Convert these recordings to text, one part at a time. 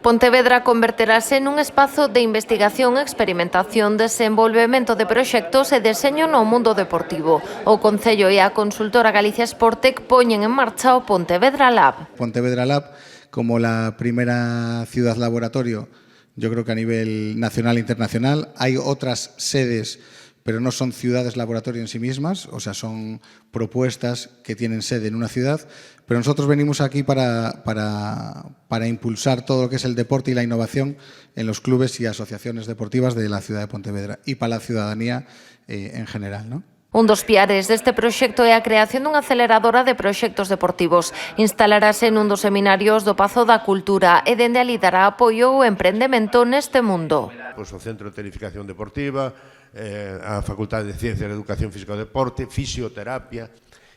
Pontevedra converterase nun espazo de investigación, experimentación, desenvolvemento de proxectos e deseño no mundo deportivo. O Concello e a consultora Galicia Sportec poñen en marcha o Pontevedra Lab. Pontevedra Lab, como la primera ciudad laboratorio, yo creo que a nivel nacional e internacional. Hay otras sedes, pero no son ciudades laboratorio en sí mismas, o sea, son propuestas que tienen sede en una ciudad, pero nosotros venimos aquí para impulsar todo lo que es el deporte y la innovación en los clubes y asociaciones deportivas de la ciudad de Pontevedra y para la ciudadanía en general, ¿no? Un dos piares deste proxecto é a creación dunha aceleradora de proxectos deportivos. Instalarase nun dos seminarios do Pazo da Cultura e dende ali dará apoio ao emprendemento neste mundo. Pois o Centro de Tecnificación Deportiva, a Facultade de Ciencias de Educación Física e Deporte, Fisioterapia,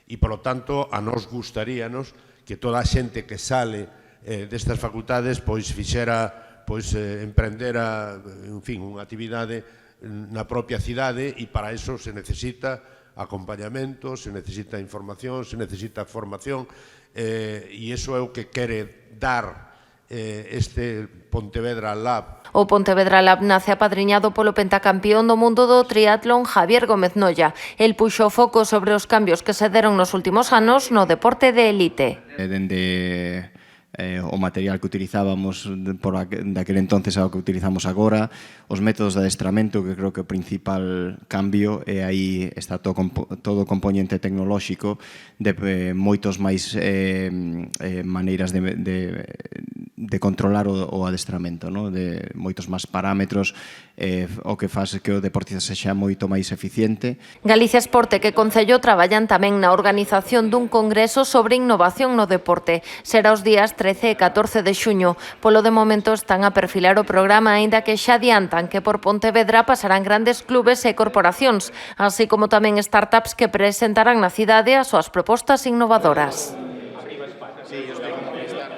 e, polo tanto, a nos gustaríanos que toda a xente que sale destas facultades pois fixera, pois emprendera, en fin, unha actividade na propia cidade, e para iso se necesita acompañamento, se necesita información, se necesita formación, e iso é o que quere dar este Pontevedra Lab. O Pontevedra Lab nace apadriñado polo pentacampión do mundo do triatlón Javier Gómez Noya. El puxo foco sobre os cambios que se deron nos últimos anos no deporte de élite. Dende o material que utilizábamos daquele entonces ao que utilizamos agora, os métodos de adestramento, que creo que o principal cambio, e aí está todo o componente tecnolóxico de moitos máis maneiras de controlar o adestramento, de moitos máis parámetros, o que faz que o deportista sexa moito máis eficiente. Galicia Sportec e Concello traballan tamén na organización dun congreso sobre innovación no deporte. Será os días 13 e 14 de xuño. Polo de momento están a perfilar o programa, aínda que xa adiantan que por Pontevedra pasarán grandes clubes e corporacións, así como tamén startups que presentarán na cidade as súas propostas innovadoras.